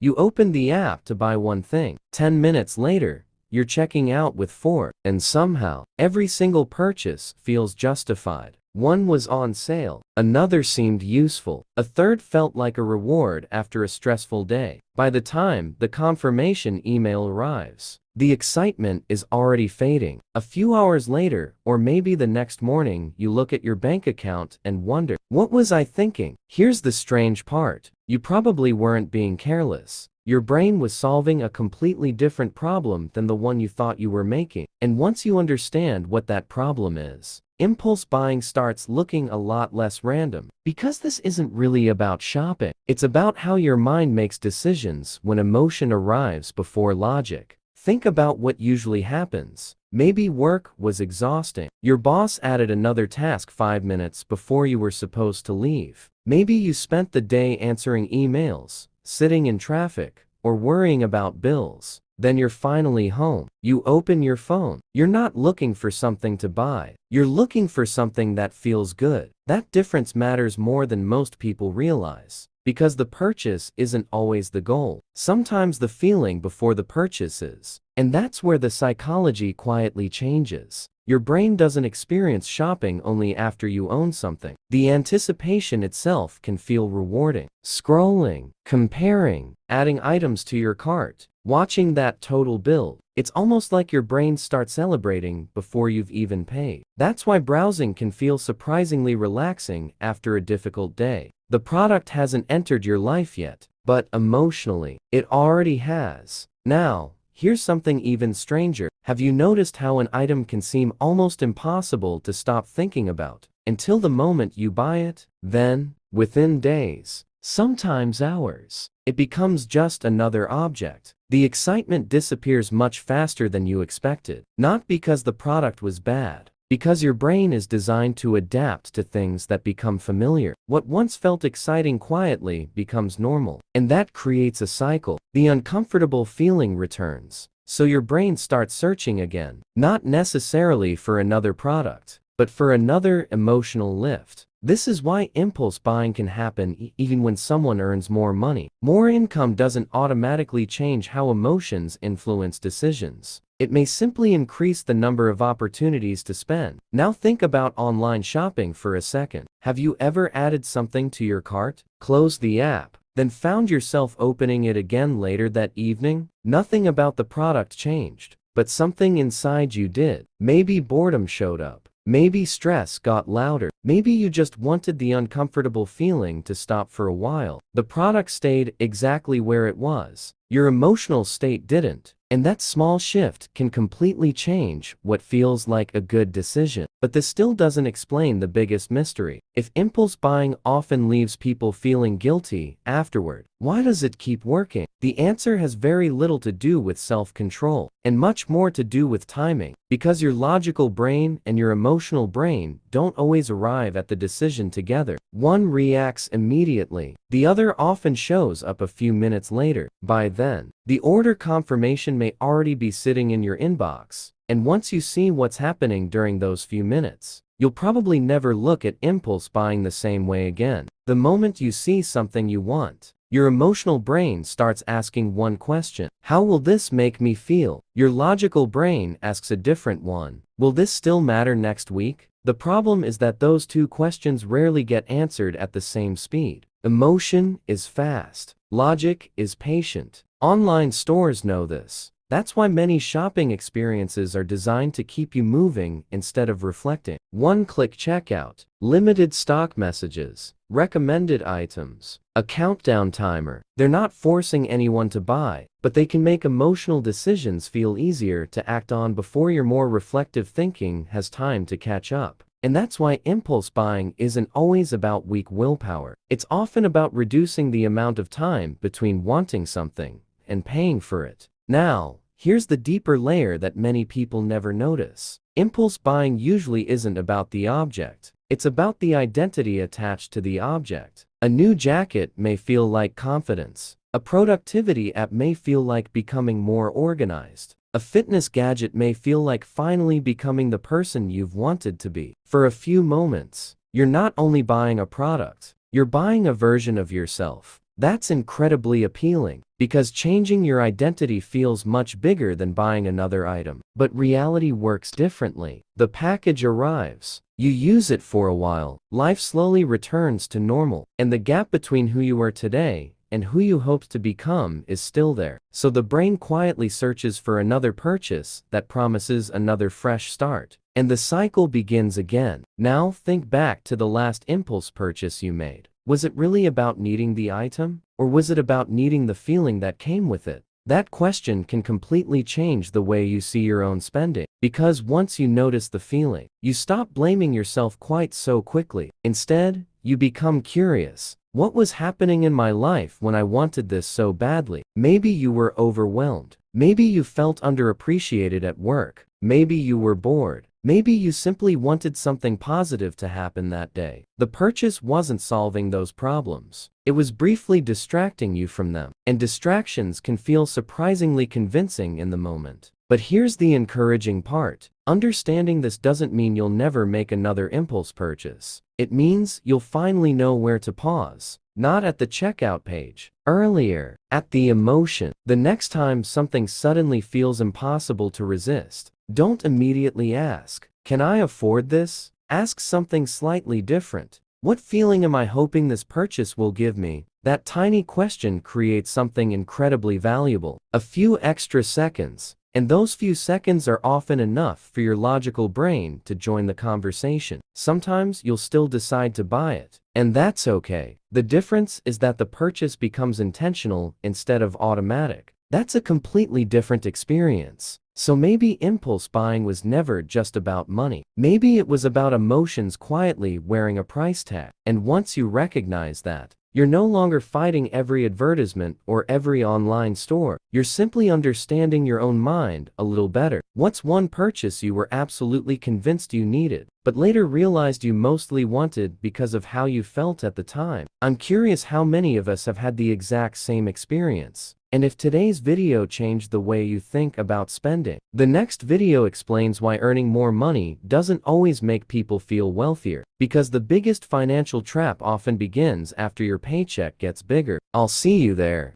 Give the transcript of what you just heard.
You open the app to buy one thing. 10 minutes later, you're checking out with four, and somehow, every single purchase feels justified. One was on sale, another seemed useful, a third felt like a reward after a stressful day. By the time the confirmation email arrives, the excitement is already fading. A few hours later, or maybe the next morning, you look at your bank account and wonder, what was I thinking? Here's the strange part. You probably weren't being careless. Your brain was solving a completely different problem than the one you thought you were making. And once you understand what that problem is, impulse buying starts looking a lot less random. Because this isn't really about shopping. It's about how your mind makes decisions when emotion arrives before logic. Think about what usually happens. Maybe work was exhausting. Your boss added another task 5 minutes before you were supposed to leave. Maybe you spent the day answering emails, sitting in traffic, or worrying about bills. Then you're finally home. You open your phone. You're not looking for something to buy. You're looking for something that feels good. That difference matters more than most people realize. Because the purchase isn't always the goal. Sometimes the feeling before the purchase is. And that's where the psychology quietly changes. Your brain doesn't experience shopping only after you own something. The anticipation itself can feel rewarding. Scrolling, comparing, adding items to your cart, watching that total build. It's almost like your brain starts celebrating before you've even paid. That's why browsing can feel surprisingly relaxing after a difficult day. The product hasn't entered your life yet, but emotionally, it already has. Now, here's something even stranger. Have you noticed how an item can seem almost impossible to stop thinking about until the moment you buy it? Then, within days, sometimes hours, it becomes just another object. The excitement disappears much faster than you expected. Not because the product was bad, because your brain is designed to adapt to things that become familiar. What once felt exciting quietly becomes normal, and that creates a cycle. The uncomfortable feeling returns, so your brain starts searching again, not necessarily for another product, but for another emotional lift. This is why impulse buying can happen even when someone earns more money. More income doesn't automatically change how emotions influence decisions. It may simply increase the number of opportunities to spend. Now think about online shopping for a second. Have you ever added something to your cart, closed the app, then found yourself opening it again later that evening? Nothing about the product changed, but something inside you did. Maybe boredom showed up. Maybe stress got louder. Maybe you just wanted the uncomfortable feeling to stop for a while. The product stayed exactly where it was. Your emotional state didn't. And that small shift can completely change what feels like a good decision. But this still doesn't explain the biggest mystery. If impulse buying often leaves people feeling guilty afterward, why does it keep working? The answer has very little to do with self-control, and much more to do with timing. Because your logical brain and your emotional brain don't always arrive at the decision together. One reacts immediately, the other often shows up a few minutes later. By then, the order confirmation may already be sitting in your inbox, and once you see what's happening during those few minutes, you'll probably never look at impulse buying the same way again. The moment you see something you want, your emotional brain starts asking one question: how will this make me feel? Your logical brain asks a different one: will this still matter next week? The problem is that those two questions rarely get answered at the same speed. Emotion is fast. Logic is patient. Online stores know this. That's why many shopping experiences are designed to keep you moving instead of reflecting. One-click checkout, limited stock messages, recommended items, a countdown timer. They're not forcing anyone to buy, but they can make emotional decisions feel easier to act on before your more reflective thinking has time to catch up. And that's why impulse buying isn't always about weak willpower. It's often about reducing the amount of time between wanting something and paying for it. Now, here's the deeper layer that many people never notice. Impulse buying usually isn't about the object. It's about the identity attached to the object. A new jacket may feel like confidence. A productivity app may feel like becoming more organized. A fitness gadget may feel like finally becoming the person you've wanted to be. For a few moments, you're not only buying a product, you're buying a version of yourself. That's incredibly appealing. because changing your identity feels much bigger than buying another item. But reality works differently. The package arrives. You use it for a while. Life slowly returns to normal, and the gap between who you are today and who you hoped to become is still there. So the brain quietly searches for another purchase that promises another fresh start. And the cycle begins again. Now think back to the last impulse purchase you made. Was it really about needing the item? Or was it about needing the feeling that came with it? That question can completely change the way you see your own spending. Because once you notice the feeling, you stop blaming yourself quite so quickly. Instead, you become curious. What was happening in my life when I wanted this so badly? Maybe you were overwhelmed. Maybe you felt underappreciated at work. Maybe you were bored. Maybe you simply wanted something positive to happen that day. The purchase wasn't solving those problems. It was briefly distracting you from them. And distractions can feel surprisingly convincing in the moment. But here's the encouraging part. Understanding this doesn't mean you'll never make another impulse purchase. It means you'll finally know where to pause. Not at the checkout page. Earlier, at the emotion. The next time something suddenly feels impossible to resist, don't immediately ask, "Can I afford this?" Ask something slightly different. What feeling am I hoping this purchase will give me? That tiny question creates something incredibly valuable. A few extra seconds. And those few seconds are often enough for your logical brain to join the conversation. Sometimes you'll still decide to buy it. And that's okay. The difference is that the purchase becomes intentional instead of automatic. That's a completely different experience. So maybe impulse buying was never just about money. Maybe it was about emotions quietly wearing a price tag. And once you recognize that, you're no longer fighting every advertisement or every online store. You're simply understanding your own mind a little better. What's one purchase you were absolutely convinced you needed, but later realized you mostly wanted because of how you felt at the time? I'm curious how many of us have had the exact same experience. And if today's video changed the way you think about spending. The next video explains why earning more money doesn't always make people feel wealthier, because the biggest financial trap often begins after your paycheck gets bigger. I'll see you there.